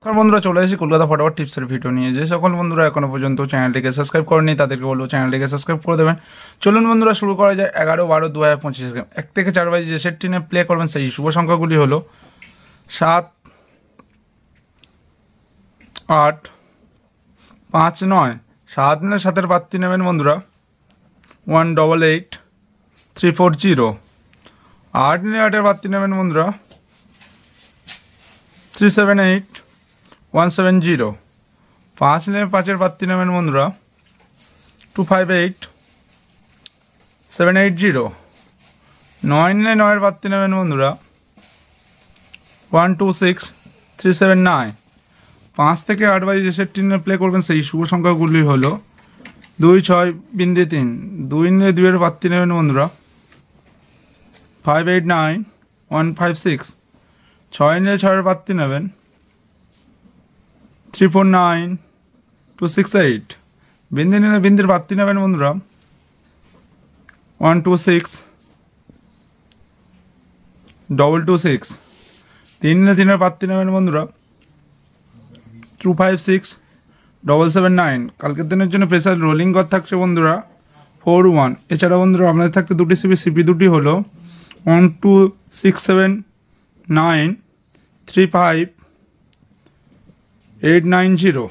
বন্ধুরা চলে এসেছি কলকাতা ফটাফট টিপসের ভিডিও নিয়ে। যে সকল বন্ধুরা এখনো পর্যন্ত চ্যানেলটিকে সাবস্ক্রাইব করেনি তাদেরকে বলবো চ্যানেলটিকে সাবস্ক্রাইব করে দেবেন। চলুন বন্ধুরা শুরু করা যায় 11-12-2025 1 থেকে 4 বাজে যে সেটটি নিয়ে প্লে করবেন সেই শুভ সংখ্যাগুলি হলো 7, 8, 5, 9। 7 নিলে 7-এর বাড়তি নেবেন বন্ধুরা 188-340। 8 নিলে 8-এর বাড়তি নেবেন বন্ধুরা 378-170। 5 নিলে 5-এর বাড়তি নেবেন বন্ধুরা 258-780। 9 নিলে 9-এর বাড়তি নেবেন বন্ধুরা 126-379। 5 থেকে 8 বাজে যে সেটটি নিয়ে প্লে করবেন সেই শুভ সংখ্যাগুলি হলো 26-3। 2 নিলে 2-এর বাড়তি নেবেন বন্ধুরা 589-156। 6 নিলে 6-এর বাড়তি নেবেন 349-268। বিন্দি নিলে বিন্দির বাড়তি নেবেন বন্ধুরা 126-226। 3 নিলে 3-এর বাড়তি নেবেন বন্ধুরা 256-779। কালকের দিনের জন্য প্রেসার রোলিং ঘর থাকছে বন্ধুরা 41। এছাড়া বন্ধুরা আপনাদের থাকতে দুটি সিপি দুটি হলো 1267935-890।